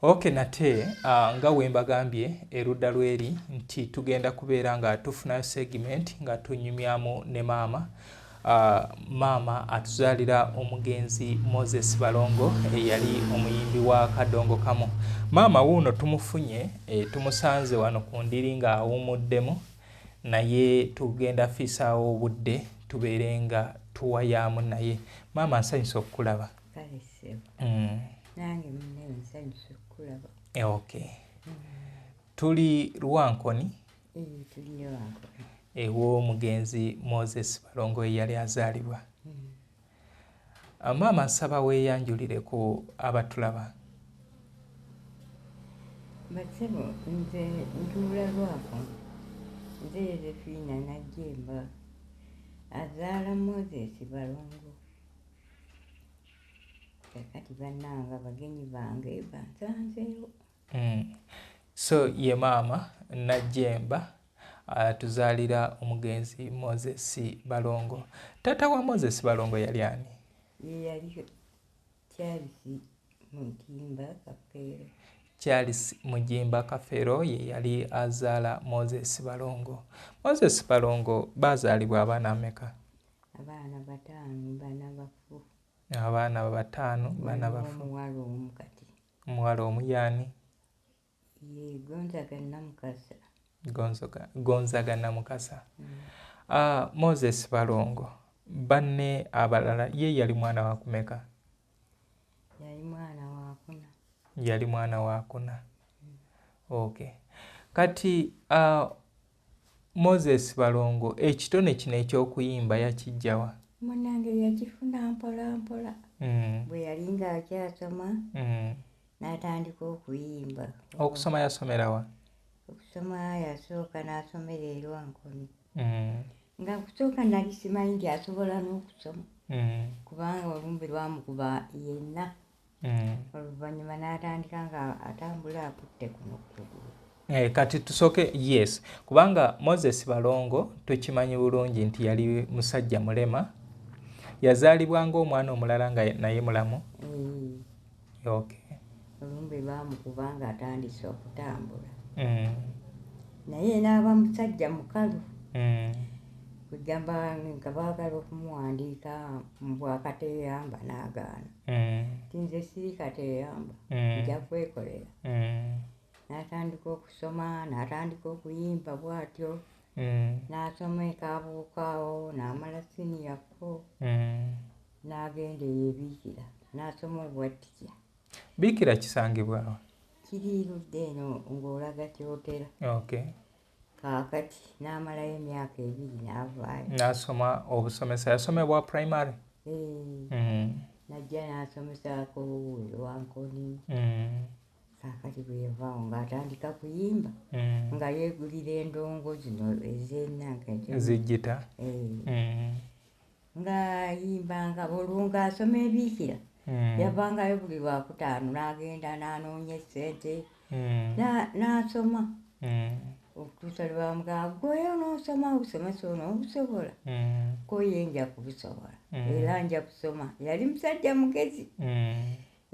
Okay nate nga wembagambye erudda lweri nti tugenda kubeera nga tufunayo segment nga tunyumyamu ne maama. Maama atuzaalira omugenzi Moses Balongo eyali omuyimbi wa Kadongo Kamu. Maama wuuno tumufunye tumusanze wano ku ndiri nga awumuddemu naye tugenda fiisaawo obudde tubeere nga tuwayaamu naye. Maama nsanyusa okukulaba. Nange munne nsanyusa okukulaba. Okay. Tuli Lwankoni. Tuli Lwankoni. Ew'omugenzi Moses Balongo eyali azaalibwa. Maama nsaba weeyanjulire ku abatulaba. Bassebo, nze ntuula Lwankoni. Nze Josephine Najjemba azaala Moses Balongo. Kati bannanga bagenyi bange bansanzeewo. So ye maama Najjemba atuzaalira omugenzi Moses Balongo. Taata wa Moses Balongo yali ani? Ye yali Charles Mugimba Kafeero. Charles Mugimba Kafeero ye yali azaala Moses Balongo. Moses Balongo baazaalibwa abaana ameka? Abaana 5, bana bafu. Abaana 5 bana bafu. Omuwala omu kati. Omuwala omu yaani? Ye Gonzaga Namukasa. Gonzaga Namukasa. Moses Balongo banne abalala ye yali mwana wa kumeka? Yali mwana wa 4. Yali mwana wa 4. Okay. Kati Moses Balongo ekitone kino eky'okuyimba yakijjawa? Munnange yakifuna mpola mpola. Bwe yali ng'akyasoma n'atandika okuyimba. Okusoma yasomerawa? Okusoma yasooka n'asomera e Lwankoni. Nga kusooka nali simanyi nti asobola n'okusoma. Kubanga olumbe lwamukuba yenna. Oluvannyuma n'atandika nga atambula akutte kuno kugulu. Kati tusooke yes kubanga Moses Balongo tukimanyi bulungi nti yali musajja mulema. Yazaalibwa ng'omwana omulala nga naye mulamu? Okay. Olumbe lwamukuba nga atandise okutambula. Naye n'aba musajja mukalu. Kugamba nga baagala okumuwandiika mu bwakateeyamba n'agaana. Ti nze siri kateeyamba, nja kwekolera. N'atandika okusoma, n'atandika okuyimba bw'atyo. N'asoma e Kabuukaawo, n'amala siniya 4. N'agenda eyeebiikira, n'asoma obwattikya. Biikira kisangibwawo? Kiri ludde eno ng'olaga Kyotera. Okay. Kaakati n'amalayo emyaka 2 n'avaayo. N'asoma obusomesa yasomebwa primary? Najja n'asomesaako e Lwankoni. Kaakati bwe yavaawo ng'atandika kuyimba nga yeegulira endongo zino ez'ennanga zijjita. Ng'ayimbanga olwo ng'asoma ebiikira yavangayo buli Lwakutaano n'agenda n'anoonya essente n'asoma okutuusa lwe bamugamba gweyo n'osoma obusomesa ono obusobola ko ye nja kubusobola era nja kusoma. Yali musajja mugezi.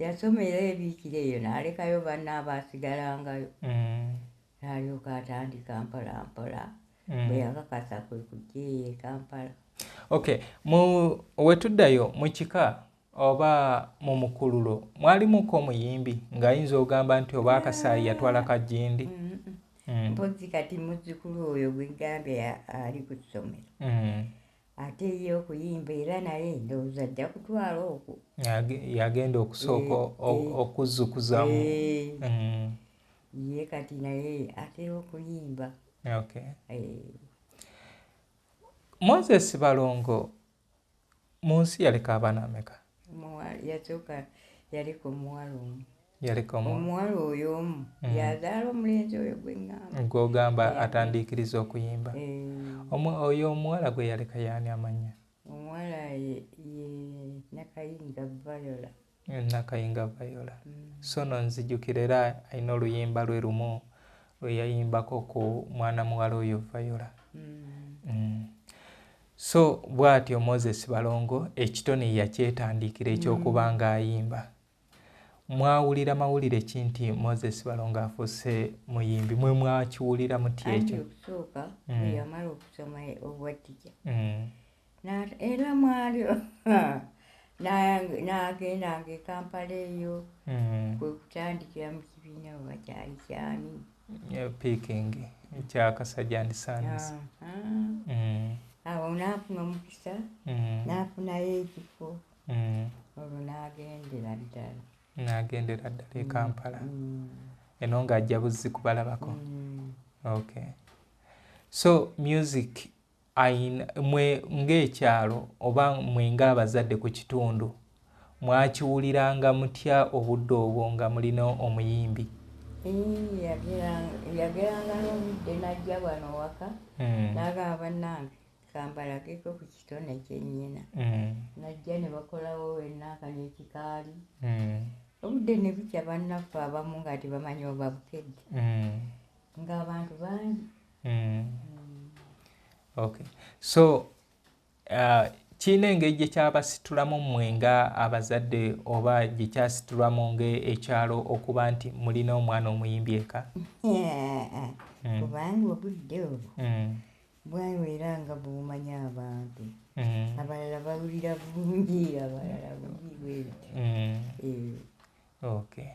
Yasomera ebiikira eyo n'alekayo banne abaasigalangayo. N'alyoka atandika mpola mpola. Bwe yakakasa kwe kujja eyo e Kampala. Okay. Wetuddayo mu kika oba mu mukululo mwalimuko omuyimbi ng'ayinza ogamba nti oba Akasaayi yatwala Kajjindi? Mpozzi kati muzzukulu oyo gwe gambye ali ku ssomero. Ate ye okuyimba era naye ndowooza ajja kutwala okwo. Yagenda okusooka okuzzukuzamu. Ye kati naye atera okuyimba. Okay. Moses Balongo mu nsi yaleka abaana ameka? Yasooka yaliko omuwala omu. Yaleka omuwala oyo omu yazaala omulenzi oyo gwe ŋŋamba. Gw'ogamba atandiikiriza okuyimba. Oyo omuwala gwe yaleka yaani amannya? Omuwala ye Nakayinga Viola. Nakayinga Viola. So no nzijjukira era alina oluyimba lwe lumu lwe yayimbako ku mwana muwala oyo Viola. So bw'atyo Moses Balongo ekitone yakyetandikira ekyokuba ng'ayimba. mwawulira mawulire ki nti Moses Balongo afuuse muyimbi mwe mwakiwulira muti ekyo? Okusooka bwe yamala okusoma obwatija Mm. era mwalyo n'agendanga e Kampala eyo kwe kutandikira mu kibiina bwe bakyali kyani Peking ekya Kasajja and Sons. awo n'afuna omukisa n'afunayo ekifo olwo n'agendera ddala e Kampala eno ng'ajja Buzzi kubalabako. Okay. So music mwe ng'ekyalo oba mwe ng'abazadde ku kitundu mwakiwuliranga mutya obudde obwo nga mulina omuyimbi? yageranga n'obudde n'ajja wano waka n'agamba bannange kambalageko ku kitone kyennyina najja ne bakolawo ennaaka n'ekikaali obudde ne bukya bannaffe abamu nga tebamanyi oba bukedde ng'abantu bangi. Okay. So kiina engeri gye kyabasitulamu mmwe nga abazadde oba gye kyasitulwamu ng'ekyalo okuba nti mulina omwana omuyimbi eka? Kubanga obudde obwo bwabeera nga bw'omanya abantu abalala bawulira bulungi abalala bubi bwebyo. Okay.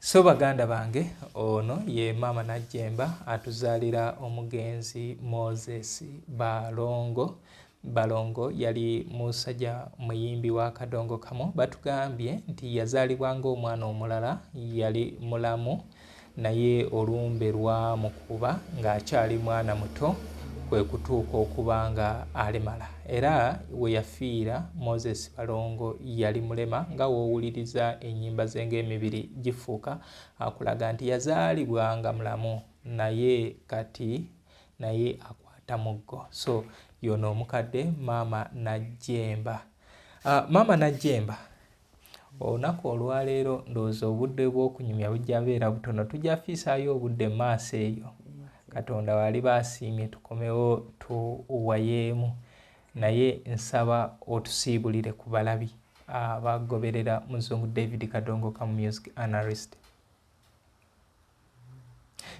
So baganda bange, ono ye Maama Najjemba atuzaalira omugenzi Moses Balongo. Balongo yali musajja muyimbi wa kadongo kamu. Batugambye nti yazaalibwa ng'omwana omulala, yali mulamu naye olumbe lwamukuba ng'akyali mwana muto kwe kutuuka okuba nga alemala. Era we yafiira Moses Balongo yali mulema nga woowuliriza ennyimba ze ng'emibiri gifuuka akulaga nti yazaalibwa nga mulamu naye kati naye akwata muggo. So yono omukadde Maama Najjemba. Maama Najjemba, olunaku olwaleero ndowooza obudde bw'okunyumya bujja beera butono, tujja fiisaayo obudde maaso eyo. Katonda wali baasiimye tukomewo tuwayeemu, naye nsaba otusiibulire ku balabi abagoberera Muzungu David Kadongo Kamu music analyst.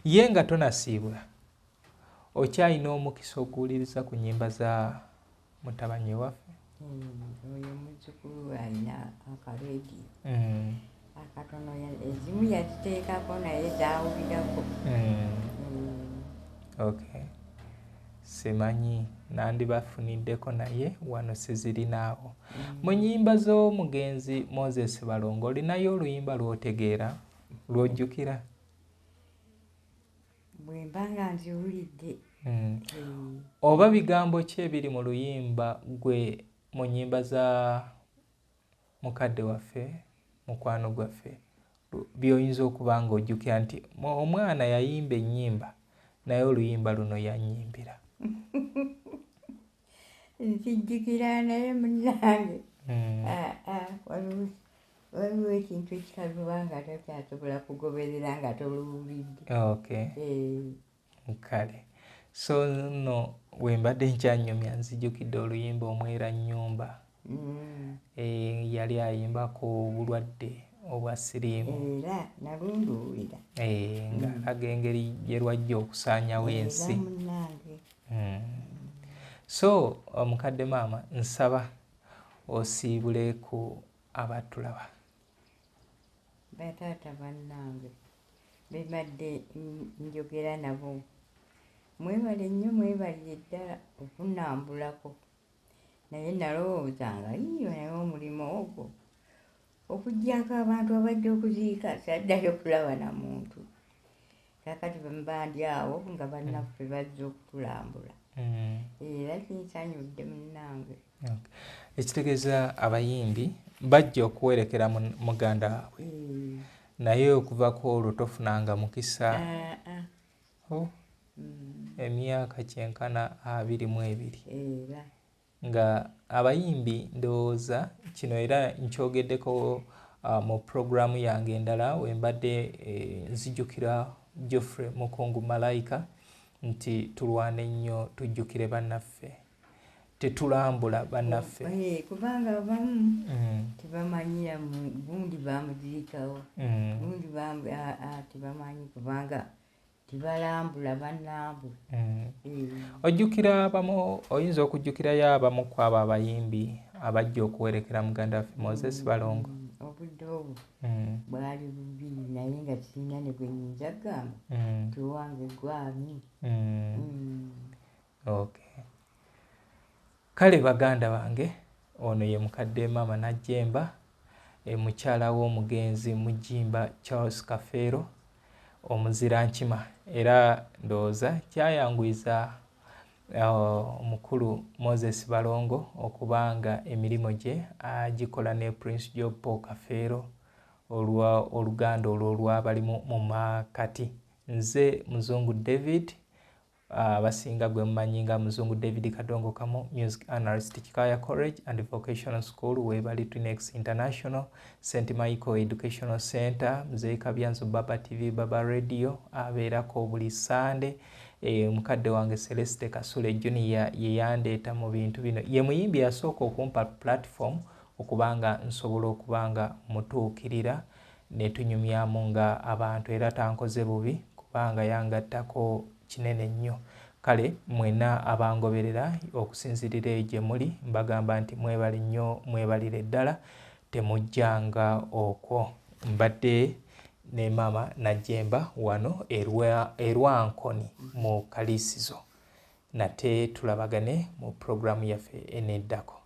Ye nga tonasiibula okyalina omukisa okuwuliriza ku nnyimba za mutabani waffe? Oyo muzzukulu alina akareediyo akatono, ezimu yaziteekako naye zaawulirako. Okay. Simanyi nandibafuniddeko naye wano sizirinaawo. Mu nnyimba z'omugenzi Moses Balongo olinayo oluyimba lw'otegeera lw'ojjukira? Bwe mba nga nziwulidde. Oba bigambo ki ebiri mu luyimba gwe mu nnyimba za mukadde waffe mukwano gwaffe by'oyinza okuba ng'ojjukira nti omwana yayimba ennyimba naye oluyimba luno yannyimbira? Nkijjukira naye munnange waliwo ekintu ekikaluba nga tokyasobola kugoberera nga toluwulidde. Okay. Kale. So nno we mbadde nkyanyumya nzijjukidde oluyimba Omwera Nnyumba. Yali ayimba ku bulwadde obwa siriimu. Era nalunduulira. Ng'alaga engeri gye lwajja okusaanyawo ensi. So omukadde maama nsaba osiibule ku abatulaba. Bataata bannange be mbadde njogera nabo, mwebale nnyo, mwebalire ddala okunnambulako. Naye nalowoozanga yiyo naye omulimu ogwo okuggyako abantu abajja okuziika saddayo kulaba na muntu. Kaakati bemba ndi awo nga bannaffe bazze okutulambula. Era kinsanyudde munnange. Ekitegeeza abayimbi bajja okuwerekera muganda waabwe naye okuvako olwo tofunanga mukisa. Emyaka kyenkana 22 nga abayimbi ndowooza kino era nkyogeddeko mu puroguramu yange endala wembadde nzijukira Geoffrey Mukungu Malayika nti tulwane nnyo tujjukire bannaffe. tetulambula bannaffe kubanga abamu tebamanyira gundi bamuzirikawo gundi tebamanyi kubanga tebalambula bannambula. Ojjukira abamu, oyinza okujjukirayo abamu ku abo abayimbi abajja okuwerekera muganda waffe Moses Balongo? Obudde obwo bwali bubiri naye nga kirina ne gwe nyinza gamba tiwange gwami. Okay. Kale baganda bange, ono ye mukadde Maama Najjemba, mukyala w'omugenzi Mujimba Charles Kafeero, omuzira nkima, era ndowooza kyayanguyiza omukulu Moses Balongo okubanga emirimu gye agikola ne Prince Job Paul Kafeero oluganda olwo olwabalimu mu makati. Nze Muzungu David, abasinga gwe mumanyi nga Muzungu David Kadongo Kamu, Music Analyst, Kikaya College and Vocational School, Webali Twinex International, St. Michael Educational Center, Mzee Kabyanzo, Baba TV, Baba Radio, abeerako buli Sunday. Mukadde wange Celeste Kasule Junior ye yandeeta mu bintu bino. Ye muyimbi yasooka okumpa platform okubanga nsobola okubanga mutuukirira ne tunyumyamu nga abantu, era tankoze bubi kubanga yangattako kinene nnyo. Kale mwena abangoberera okusinzirira eyo gye muli, mbagamba nti mwebale nnyo, mwebalire ddala, temujjanga okwo. Mbadde ne Maama Najjemba wano Erwankoni mu Kaliisizo. Nate tulabagane mu programu yaffe eneddako.